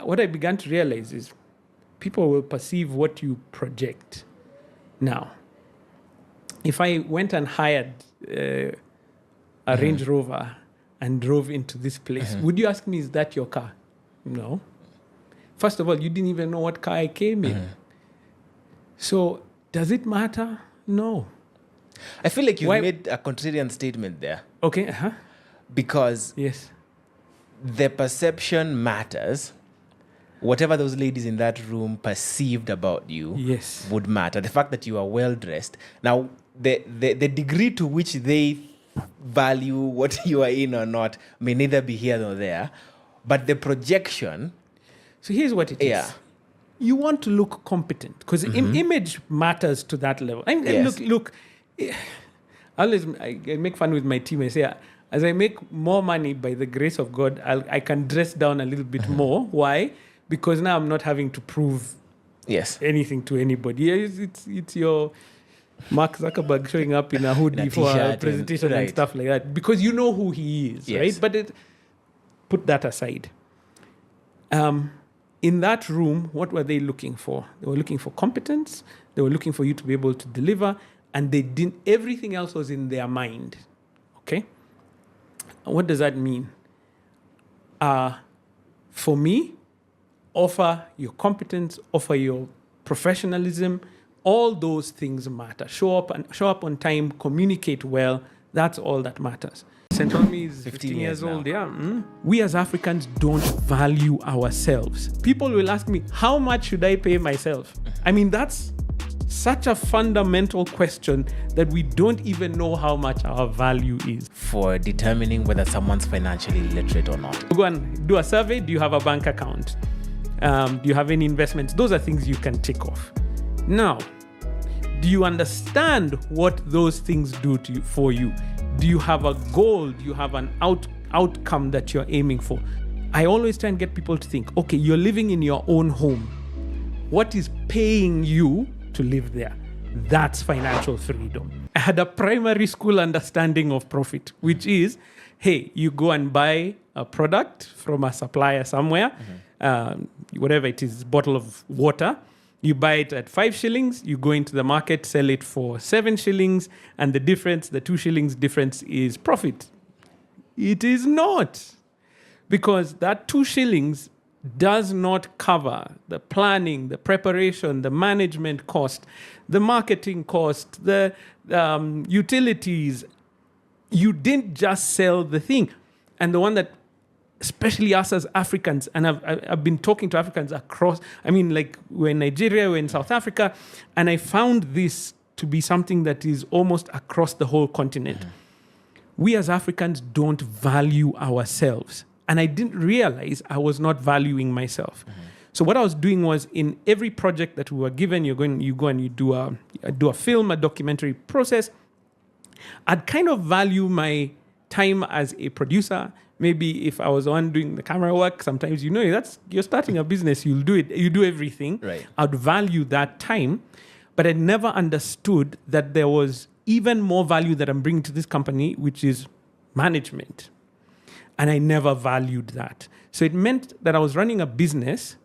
what I began to realize is people will perceive what you project. Now, if I went and hired a Range Rover and drove into this place, would you ask me, is that your car? No. First of all, you didn't even know what car I came in. So does it matter? No. I feel like you made a contrarian statement there. Okay. Because yes, the perception matters. Whatever those ladies in that room perceived about you yes, would matter. The fact that you are well dressed. Now, the degree to which they value what you are in or not may neither be here nor there. But the projection. So here's what it is. You want to look competent because image matters to that level. Look. I make fun with my team. I say, as I make more money by the grace of God, I can dress down a little bit more. Why? Because now I'm not having to prove anything to anybody. It's your Mark Zuckerberg showing up in a hoodie for a presentation and stuff like that. Because you know who he is, right? But put that aside. In that room, what were they looking for? They were looking for competence. They were looking for you to be able to deliver. And they didn't, everything else was in their mind. Okay? What does that mean? For me, offer your competence, offer your professionalism. All those things matter. Show up on time, communicate well. That's all that matters. Centonomy is 15 years old. Yeah. We as Africans don't value ourselves. People will ask me, how much should I pay myself? I mean, that's such a fundamental question that we don't even know how much our value is. For determining whether someone's financially literate or not. Go and do a survey. Do you have a bank account? Do you have any investments? Those are things you can tick off. Now, do you understand what those things do for you? Do you have a goal? Do you have an outcome that you're aiming for? I always try and get people to think, okay, you're living in your own home. What is paying you to live there? That's financial freedom. I had a primary school understanding of profit, which is, hey, you go and buy a product from a supplier somewhere, whatever it is, bottle of water. You buy it at 5 shillings, you go into the market, sell it for 7 shillings, and the difference, the 2 shillings difference is profit. It is not. Because that 2 shillings does not cover the planning, the preparation, the management cost, the marketing cost, the utilities. You didn't just sell the thing. And the one that, especially us as Africans, and I've been talking to Africans across, like we're in Nigeria, we're in South Africa, and I found this to be something that is almost across the whole continent. We as Africans don't value ourselves. And I didn't realize I was not valuing myself. So what I was doing was, in every project that we were given, you go and you do a film, a documentary process. I'd kind of value my time as a producer. Maybe if I was on doing the camera work, sometimes you're starting a business, you'll do it, you do everything. Right. I'd value that time, but I never understood that there was even more value that I'm bringing to this company, which is management. And I never valued that. So it meant that I was running a business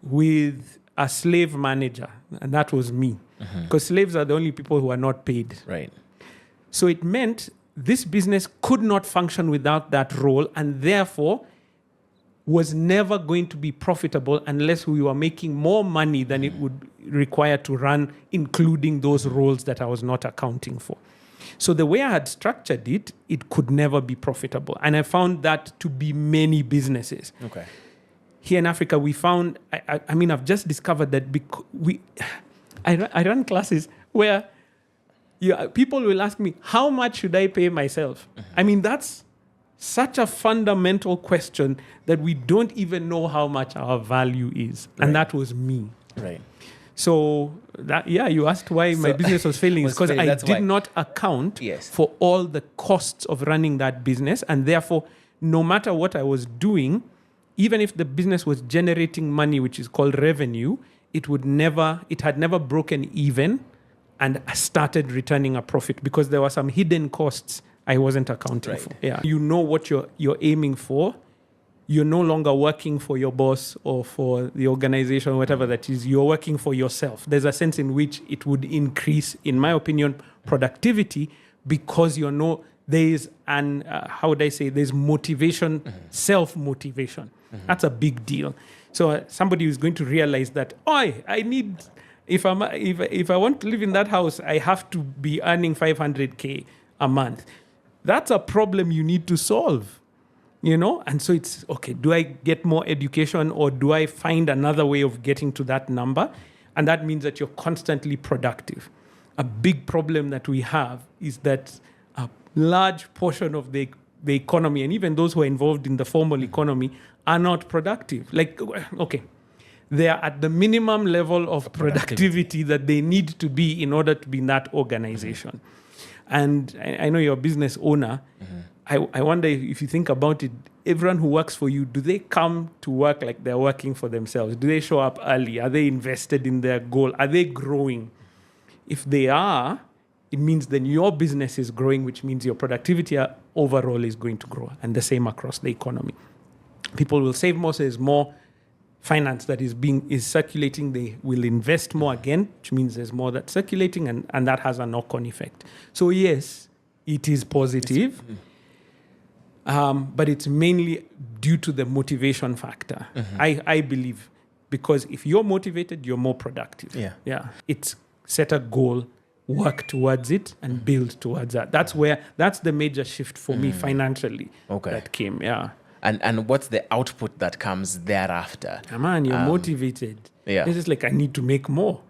with a slave manager, and that was me. Because slaves are the only people who are not paid. Right. So it meant this business could not function without that role, and therefore was never going to be profitable unless we were making more money than it would require to run, including those roles that I was not accounting for. So the way I had structured it, it could never be profitable. And I found that to be many businesses. Okay. Here in Africa, we found, I've just discovered that I run classes where people will ask me, how much should I pay myself? That's such a fundamental question that we don't even know how much our value is. Right. And that was me. Right. So you asked why my business was failing. It's because I did not account for all the costs of running that business. And therefore, no matter what I was doing, even if the business was generating money, which is called revenue, it had never broken even and started returning a profit because there were some hidden costs I wasn't accounting for. Yeah. You know what you're aiming for. you're no longer working for your boss or for the organization or whatever that is. You're working for yourself. There's a sense in which it would increase, in my opinion, productivity, because there is there's motivation, self-motivation. That's a big deal. So somebody who's going to realize that, if I want to live in that house, I have to be earning 500K a month. That's a problem you need to solve. And so it's, okay, do I get more education, or do I find another way of getting to that number? And that means that you're constantly productive. A big problem that we have is that a large portion of the economy, and even those who are involved in the formal economy, are not productive. Like, okay, they are at the minimum level of productivity that they need to be in order to be in that organization. And I know you're a business owner. I wonder if you think about it, everyone who works for you, do they come to work like they're working for themselves? Do they show up early? Are they invested in their goal? Are they growing? If they are, it means then your business is growing, which means your productivity overall is going to grow, and the same across the economy. People will save more, so there's more finance that is circulating. They will invest more again, which means there's more that's circulating, and that has a knock-on effect. So yes, it is positive. But it's mainly due to the motivation factor, I believe, because if you're motivated, you're more productive. Yeah. It's set a goal, work towards it, and build towards that. That's the major shift for me financially that came. Yeah. And what's the output that comes thereafter? Man, you're motivated. Yeah. It's just like, I need to make more.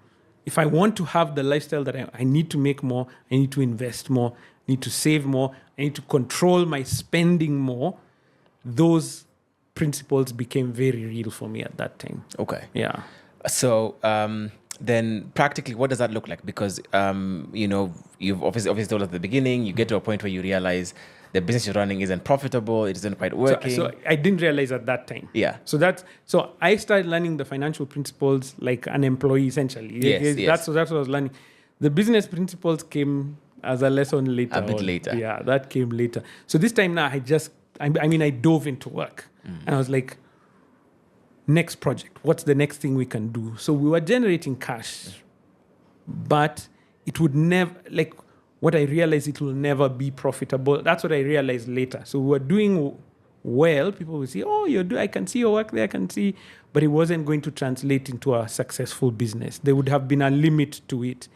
If I want to have the lifestyle that I need to make more, I need to invest more, I need to save more, I need to control my spending more. Those principles became very real for me at that time. Okay. Yeah. So then practically, what does that look like? Because, you've obviously told us at the beginning, you get to a point where you realize the business you're running isn't profitable, it isn't quite working. So I didn't realize at that time. Yeah. So I started learning the financial principles like an employee, essentially. Yes. That's what I was learning. The business principles came as a lesson later. A bit later. Yeah, that came later. So this time now, I dove into work. And I was like, next project, what's the next thing we can do? So we were generating cash, but it would never, what I realized, it will never be profitable. That's what I realized later. So we were doing well. People would say, I can see your work there, I can see. But it wasn't going to translate into a successful business. There would have been a limit to it.